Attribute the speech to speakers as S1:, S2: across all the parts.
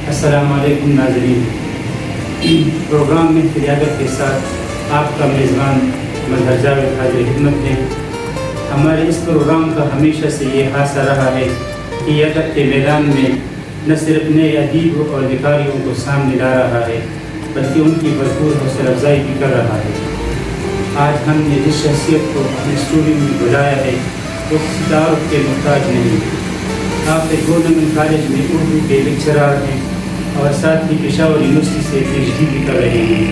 S1: السلام علیکم ناظرین، پروگرام میں قیادت کے ساتھ آپ کا میزبان مظہر جاوید حاضر خدمت ہے۔ ہمارے اس پروگرام کا ہمیشہ سے یہ خاصہ رہا ہے کہ ادب کے میدان میں نہ صرف نئے ادیب اور لکھاریوں کو سامنے لا رہا ہے بلکہ ان کی بھرپور حوصلہ افزائی بھی کر رہا ہے۔ آج ہم نے جس شخصیت کو اپنے اسٹوڈیو میں بلایا ہے وہ کسی تعارف کے محتاج نہیں۔ آپ ایک گورنمنٹ کالج میں اردو کے لیکچرار ہیں اور ساتھ ہی پشاور یونیورسٹی سے PhD بھی کر رہے ہیں۔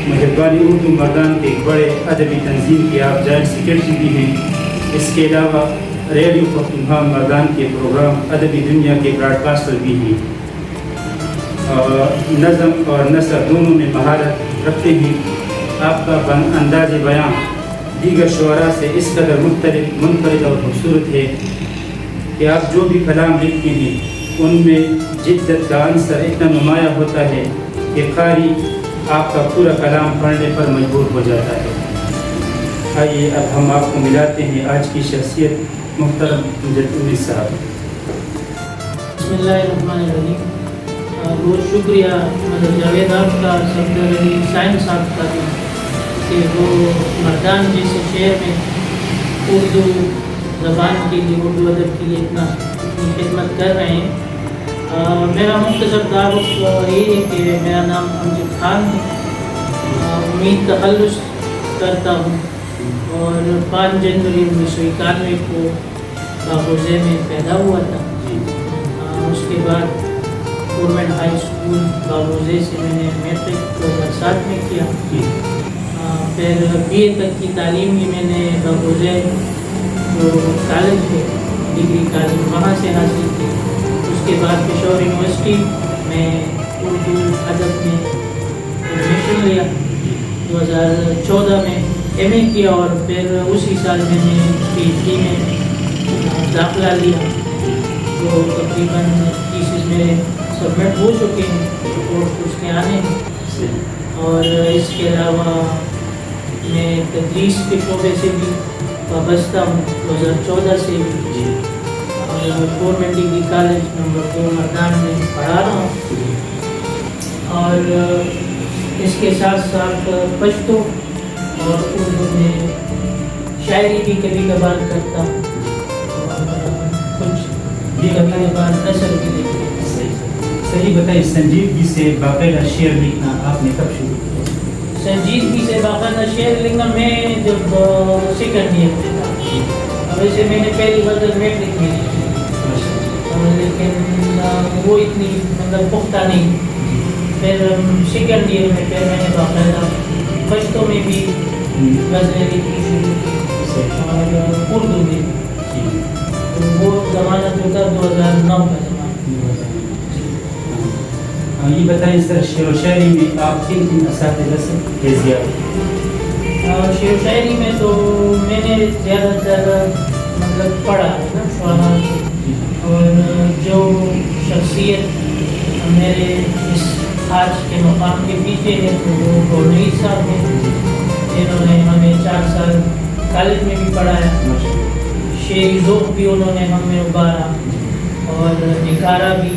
S1: مہربانی اردو مردان کے ایک بڑے ادبی تنظیم کے آپ جوائنٹ سیکرٹری بھی ہیں۔ اس کے علاوہ ریڈیو پختونخوا مردان کے پروگرام ادبی دنیا کے براڈ کاسٹر بھی ہیں۔ نظم اور نثر دونوں میں مہارت رکھتے ہیں۔ آپ کا انداز بیان دیگر شعراء سے اس قدر منفرد اور خوبصورت ہے کہ آپ جو بھی کلام لکھتے ہیں ان میں جدت کا عنصر اتنا نمایاں ہوتا ہے کہ قاری آپ کا پورا کلام پڑھنے پر مجبور ہو جاتا ہے۔ آئیے اب ہم آپ کو ملاتے ہیں آج کی شخصیت محترم امجد انیس صاحب۔
S2: بسم اللہ الرحمن الرحیم۔ بہت شکریہ مظہر جاوید آپ کا، صفدر علی سائن صاحب کا بھی کہ وہ مردان جیسے شہر میں اردو زبان کے لیے، اردو ادب کے لیے اتنی خدمت کر رہے ہیں۔ میرا مختصر تعارف یہ ہے کہ میرا نام امجد خان ہے، امید تخلص کرتا ہوں اور 5 جنوری 1991 کو باغوزے میں پیدا ہوا تھا۔ اس کے بعد گورنمنٹ ہائی اسکول باغوزے سے میں نے میٹرک 2007 میں کیا۔ پھر BA تک کی تعلیم بھی میں نے باغوزے جو کالج ہے، ڈگری کالج، وہاں سے حاصل کی۔ اس کے بعد پشاور یونیورسٹی میں اردو ادب میں ایڈمیشن لیا۔ 2014 میں MA کیا اور پھر اسی سال میں نے PhD میں داخلہ لیا، جو تقریباً تھیسس میرے سبمٹ ہو چکے ہیں، رپورٹ اس کے آنے ہیں۔ اور اس کے علاوہ میں تدریس کے شعبے سے بھی وابستہ ہوں 2014 سے بھی، اور گورنمنٹ ڈگری کالج نمبر 2 مردان میں پڑھا رہا ہوں۔ اور اس کے ساتھ ساتھ پشتو اور اردو میں شاعری بھی کبھی کبھار کرتا ہوں، اور کچھ کبھی کبھار نثر بھی لکھتا ہوں۔
S1: صحیح بتائیے، سنجیدگی سے باقاعدہ شعر لکھنا آپ نے کب شروع کیا؟
S2: سنجیدگی سے باقاعدہ شعر لکھنا میں جب سیکنڈ ایئر میں تھا۔ ویسے میں نے پہلی غزل میٹرک میں لکھی، لیکن وہ اتنی مطلب پختہ نہیں۔ پھر سیکنڈ ایئر میں پھر میں نے باقاعدہ پشتو میں بھی غزلیں لکھنی شروع کی اور اردو میں۔ تو وہ زمانہ جو تھا 2009 کا زمانہ۔
S1: یہ بتائیں سر، شعر و شاعری میں آپ کن کن اساتذہ سے فیضیاب؟
S2: شعر و شاعری میں تو میں نے زیادہ تر مطلب پڑھا ہے نا شعراء سے، اور جو شخصیت میرے اس آج کے مقام کے پیچھے ہے تو وہ گورنئی صاحب ہیں، جنہوں نے ہمیں 4 سال کالج میں بھی پڑھایا۔ شعری ذوق بھی انہوں نے ہمیں ابھارا اور نکھارا بھی،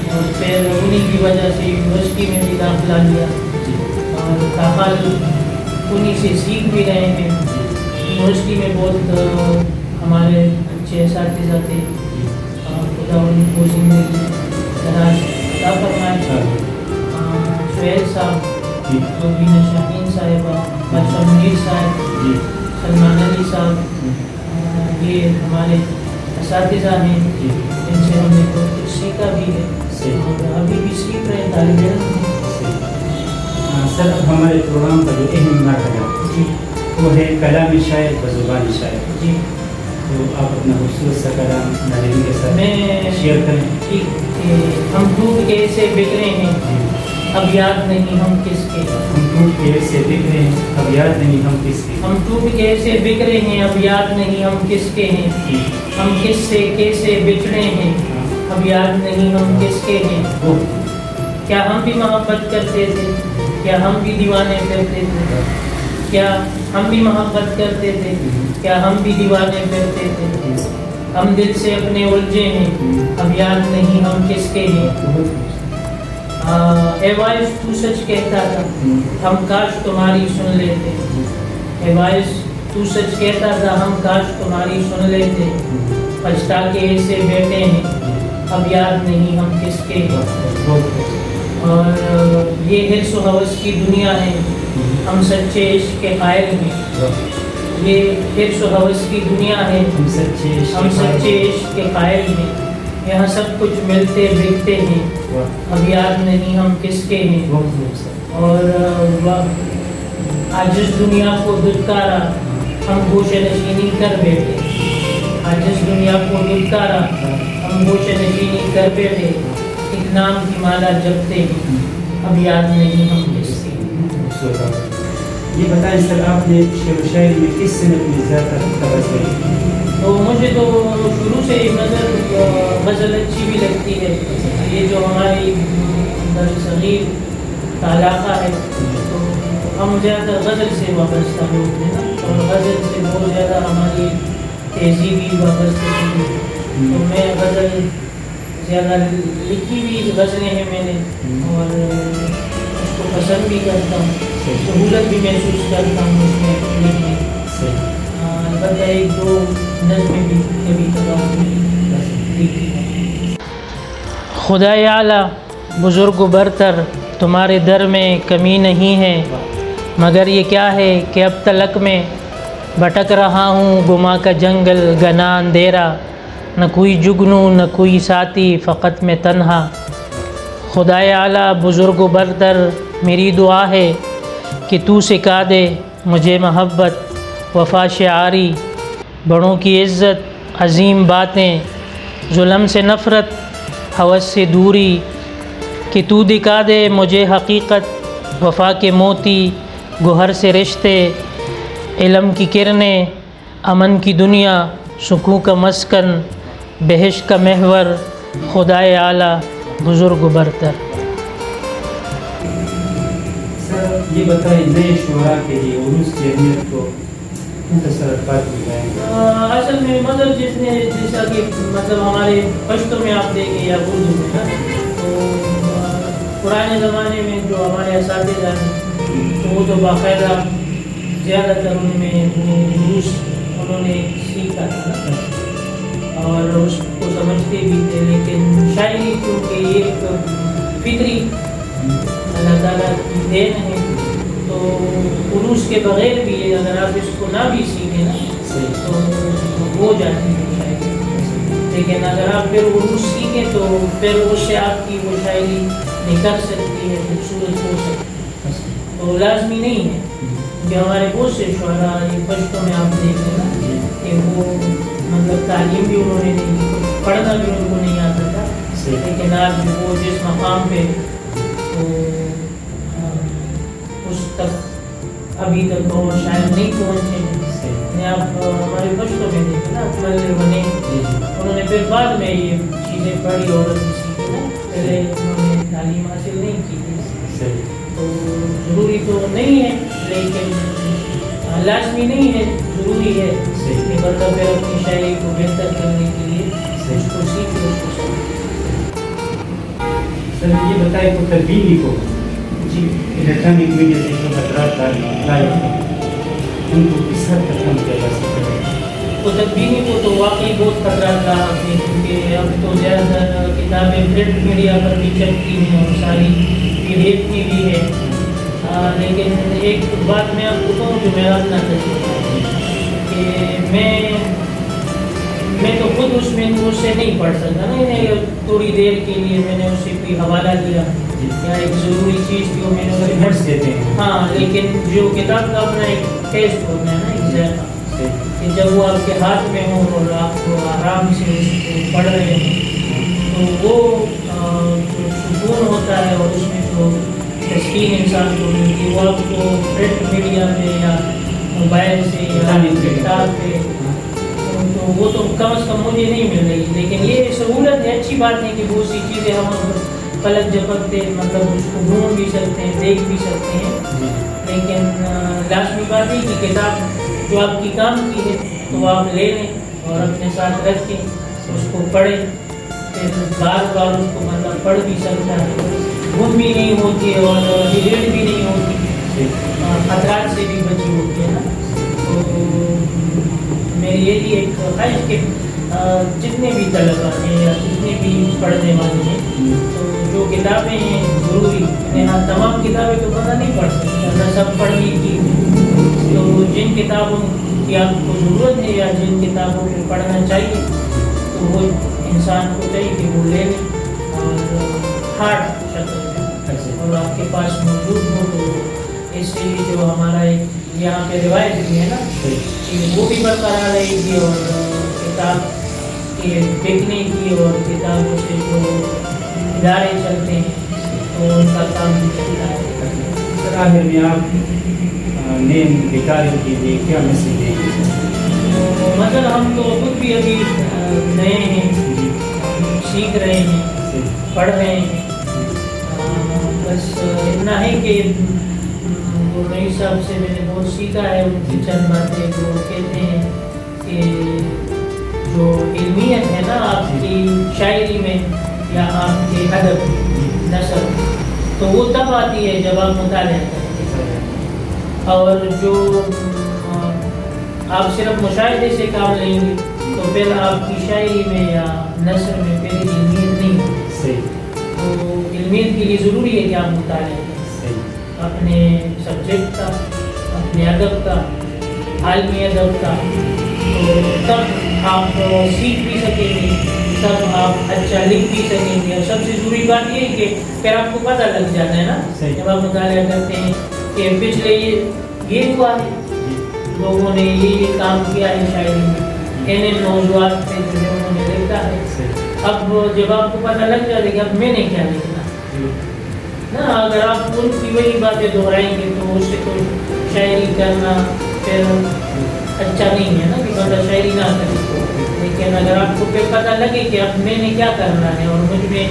S2: اور پھر انہیں کی وجہ سے یونیورسٹی میں بھی داخلہ لیا اور تاحال انہیں سے سیکھ بھی رہے ہیں۔ یونیورسٹی میں بہت ہمارے اچھے اساتذہ تھے، خدا ان کو زندگی دراز عطا فرمائے۔ سہیل صاحب، روبینہ شاہین صاحبہ، بادشاہ منیر صاحب، سلمان علی صاحب، یہ ہمارے اساتذہ ہیں جن سے ہم نے بہت کچھ سیکھا بھی ہے اور ابھی بھی سیکھ رہے ہیں، طالب علم ہیں۔
S1: سر، اب ہمارے پروگرام کا جو اہم مرحلہ وہ ہے کلام شاعر بزبان شاعر۔
S2: جی،
S1: تو آپ اپنا خوبصورت سا کلام ناظرین کے ساتھ
S2: میں
S1: شیئر کریں۔
S2: ہم ٹوٹ کے ایسے بکھرے ہیں، اب یاد نہیں ہم کس کے۔
S1: ہم ٹوٹ کے ایسے بکھرے ہیں، اب یاد نہیں ہم کس کے۔
S2: ہم ٹوٹ کے ایسے بکھرے ہیں، اب یاد نہیں ہم کس کے ہیں۔ ہم کس سے کیسے بچھڑے ہیں، اب یاد نہیں ہم کس کے ہیں۔ کیا ہم بھی محبت کرتے تھے، کیا ہم بھی دیوانے کرتے تھے؟ کیا ہم بھی محبت کرتے تھے؟ کیا ہم بھی دیوانے پھرتے تھے؟ ہم دل سے اپنے الجھے ہیں، اب یاد نہیں ہم کس کے ہیں۔ اے وائس تو سچ کہتا تھا، ہم کاش تمہاری سن لیتے۔ اے وائس تو سچ کہتا تھا، ہم کاش تمہاری سن لیتے۔ پچھتا کے ایسے بیٹھے ہیں، اب یاد نہیں ہم کس کے ہیں۔ اور یہ حرص و ہوس کی دنیا ہے، ہم سچے عشق کے قائل ہیں۔ یہ حرص و ہوس کی دنیا ہے، ہم سچے عشق کے قائل ہیں۔ یہاں سب کچھ ملتے بکتے ہیں، اب یاد نہیں ہم کس کے ہیں۔ اور آج اس دنیا کو دھتکارا، ہم گوشہ نشینی کر بیٹھے۔ آج اس دنیا کو دھتکارا، ہم گوشہ نشینی کر بیٹھے۔ ایک نام کی مالا جپتے ہیں، اب یاد نہیں ہم کس کے ہیں۔
S1: یہ بتائیں سر، آپ نے شعر و شاعری میں کس صنف میں زیادہ توجہ دی؟
S2: تو مجھے تو شروع سے غزل اچھی بھی لگتی ہے۔ یہ جو ہماری برصغیر کا علاقہ ہے تو ہم زیادہ غزل سے وابستہ لوگ ہیں نا، اور غزل سے بہت زیادہ ہماری تہذیبی وابستہ ہے۔ تو میں غزل زیادہ لکھی بھی غزلیں ہیں میں نے، اور اس کو پسند بھی کرتا ہوں، سہولت بھی محسوس کرتا ہوں اس میں لکھنے۔ البتہ ایک دو نظمیں بھی کبھی کبھار لکھی ہیں۔ خدا اعلیٰ بزرگ و برتر تمہارے در میں کمی نہیں ہے، مگر یہ کیا ہے کہ اب تلک میں بھٹک رہا ہوں گما کا جنگل گنا اندھیرا، نہ کوئی جگنو نہ کوئی ساتھی فقط میں تنہا۔ خدا اعلیٰ بزرگ و برتر میری دعا ہے کہ تو سکھا دے مجھے محبت وفا شعاری، بڑوں کی عزت عظیم باتیں، ظلم سے نفرت ہوس سے دوری، کہ تو دکھا دے مجھے حقیقت وفا کے موتی گوہر سے رشتے، علم کی کرنیں امن کی دنیا سکون کا مسکن بہشت کا محور، خدائے اعلیٰ بزرگ و برتر۔
S1: سر یہ بتائیں نئے شعراء کے لیے عروس کی اہمیت کو تصرفات بتائیں گے؟
S2: اصل میں مطلب جیسا کہ مطلب ہمارے پشتو میں آپ دیکھیں یا اردو میں نا، تو پرانے زمانے میں جو ہمارے اساتذہ ہیں تو وہ تو باقاعدہ زیادہ تر ان میں وہ عروس انہوں نے سیکھا تھا اور اس کو سمجھتے بھی تھے، لیکن شاعری کیونکہ یہ ایک فطری اللہ تعالیٰ کی دین ہے، تو عروس کے بغیر بھی اگر آپ اس کو نہ بھی سیکھیں نا تو ہو جاتی ہے شاعری، لیکن اگر آپ پھر عروس سیکھیں تو پھر اس سے آپ کی وہ شاعری نکل سکتی ہے، خوبصورت ہو سکتی ہے، تو لازمی نہیں ہے کہ ہمارے بہت سے شعراء یہ پشتوں میں آپ دیکھیں نا کہ وہ مطلب تعلیم بھی انہوں نے نہیں کی، پڑھنا بھی ان کو نہیں آتا تھا، لیکن آج وہ جس مقام پہ تو اس تک ابھی تک وہ شاید نہیں پہنچے۔ آپ ہمارے بچوں میں دیکھیں نا اکمل بنے، انہوں نے پھر بعد میں یہ چیزیں پڑھی اور سیکھی نا، پہلے انہوں نے تعلیم حاصل نہیں کی تھی، تو ضروری تو نہیں ہے لیکن لازمی نہیں ہے، ضروری ہے کہ بندہ پھر اپنی شاعری کو بہتر کرنے کے لیے اس کو سیکھے، اس کو سمجھے۔
S1: سر یہ بتائیں تو تربیتی کو جی الیکٹرانک میڈیا سے جو خطرات لائے ہیں ان کو کس حد تک کم کیا جا سکتا ہے؟
S2: تو تدبینی کو تو واقعی بہت خطرات رہا ہے، کیونکہ اب تو زیادہ کتابیں پرنٹ میڈیا پر بھی چلتی ہیں اور ساری PDF کی بھی ہے، لیکن ایک بات میں آپ کو کہوں جو میرا اپنا تجربہ ہے کہ میں تو خود اس میں اس سے نہیں پڑھ سکتا نا، تھوڑی دیر کے لیے میں نے اسے کوئی حوالہ دیا یا ایک ضروری چیز تھی وہ میں نے اسے
S1: نوٹس دیتے ہیں،
S2: ہاں، لیکن جو کتاب کا اپنا ایک ٹیسٹ ہوتا ہے نا، ایک ذائقہ کہ جب وہ آپ کے ہاتھ میں ہو اور آپ کو آرام سے پڑھ رہے ہیں تو وہ جو سکون ہوتا ہے اور اس میں جو تسکین انسان کو ملتی ہے وہ آپ کو پرنٹ میڈیا پہ یا موبائل سے یا کتاب پہ تو وہ تو کم از کم مجھے نہیں مل رہی، لیکن یہ سہولت ہے، اچھی بات ہے کہ بہت سی چیزیں ہم پلک جھپکتے مطلب اس کو ڈھونڈ بھی سکتے ہیں، دیکھ بھی سکتے ہیں، لیکن لازمی بات ہے کہ کتاب جو آپ کی کام کی ہے تو وہ آپ لے لیں اور اپنے ساتھ رکھیں، اس کو پڑھیں، پھر بار بار اس کو مطلب پڑھ بھی سکتا ہے، گم بھی نہیں ہوتی اور ڈیلیٹ بھی نہیں ہوتی، خطرات سے بھی بچی ہوتی ہے نا. تو میری یہی ایک خواہش کہ جتنے بھی طلباء ہیں یا جتنے بھی پڑھنے والے ہیں تو جو کتابیں ہیں ضروری، یہاں تمام کتابیں تو بندہ نہیں پڑھ سکتا، نہ سب پڑھنے کی، تو جن کتابوں کی آپ کو ضرورت ہے یا جن کتابوں کو پڑھنا چاہیے تو وہ انسان کو چاہیے کہ وہ لے لیں اور ہارڈ شکل میں اور آپ کے پاس موجود ہو. تو اس سے جو ہمارا ایک یہاں پہ روایت بھی ہے نا کہ وہ بھی برقرار رہے گی اور کتاب کے بکنے کی اور کتابوں سے جو ادارے چلتے ہیں تو ان کا کام بھی چلتا ہے.
S1: سر آخر میں آپ نئے بیکاروں کے لیے کیا میسج دیں گے؟
S2: مطلب ہم تو خود بھی ابھی نئے ہیں، سیکھ رہے ہیں، پڑھ رہے ہیں، بس اتنا ہے کہ نئی صاحب سے میں نے بہت سیکھا ہے، ان کی چند باتیں جو کہتے ہیں کہ جو علمیت ہے نا آپ کی شاعری میں یا آپ کے ادب نثر، تو وہ تب آتی ہے جب آپ مطالعہ کرتے ہیں، اور جو آپ صرف مشاہدے سے کام لیں گے تو پھر آپ کی شاعری میں یا نثر میں پھر علمیت نہیں ہوتی. تو علمیت کے لیے ضروری ہے کہ آپ مطالعہ کریں اپنے سبجیکٹ کا، اپنے ادب کا، عالمی ادب کا، تو تب آپ سیکھ بھی سکیں گے، تب آپ اچھا لکھ بھی سکیں گے. اور سب سے ضروری بات یہ ہے کہ پھر آپ کو پتہ لگ جاتا ہے نا جب آپ مطالعہ کرتے ہیں کہ پچھلے یہ ہوا ہے، لوگوں نے یہ کام کیا ہے شاعری میں، ان موضوعات پہ جو انہوں نے لکھا ہے. اب جب آپ کو پتہ لگ جائے کہ اب میں نے کیا لکھنا نا، اگر آپ ان کی وہی باتیں دہرائیں گے تو اس سے تو شاعری کرنا پھر اچھا نہیں ہے نا کہ بندہ شاعری نہ کرے. لیکن اگر آپ کو پھر پتہ لگے کہ اب میں نے کیا کرنا ہے اور مجھ میں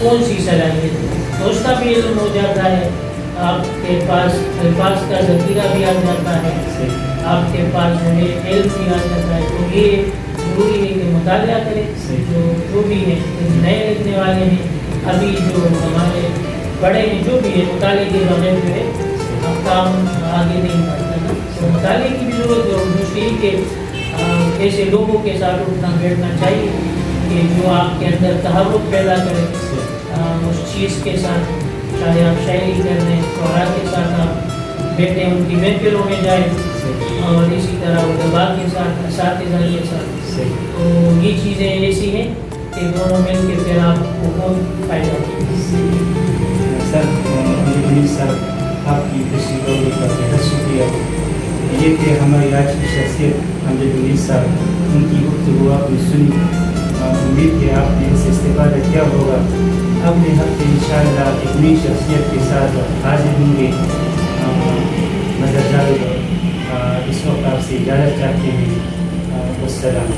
S2: کون سی صلاحیت ہے تو اس کا بھی علم ہو جاتا ہے، آپ کے پاس الفاظ کا ذخیرہ بھی آ جاتا ہے، آپ کے پاس جو ہے علم بھی آ جاتا ہے. تو یہ ضروری ہے کہ مطالعہ کریں. جو بھی ہے نئے لکھنے والے ہیں، ابھی جو ہمارے بڑے ہیں جو بھی ہے، مطالعے کے بغیر جو ہے اب کام آگے نہیں بڑھتا نا. تو مطالعے کی بھی ضرورت ہے اور دوسری کہ ایسے لوگوں کے ساتھ اٹھنا بیٹھنا چاہیے کہ جو آپ کے اندر تحرک پیدا کرے اس چیز کے ساتھ، چاہے آپ شاعری کر رہے ہیں شعراء کے ساتھ آپ بیٹھیں، ان کی محفلوں میں جائیں اور اسی طرح علماء کے ساتھ، اساتذہ کے ساتھ. تو یہ چیزیں ایسی ہیں کہ دونوں مل کے پھر آپ کو بہت فائدہ ہوتا ہے.
S1: سر آپ کی تشریف کا بہت شکریہ. یہ کہ ہماری آج کی شخصیت امجد منیر صاحب، ان کی گفتگو آپ نے سنی، امید کہ آپ نے اس سے استفادہ کیا ہوگا. اگلے ہفتے انشاءاللہ ایک نئی شخصیت کے ساتھ حاضر ہوں گے. مظہر جاوید اس وقت آپ سے اجازت چاہتے ہیں. والسلام.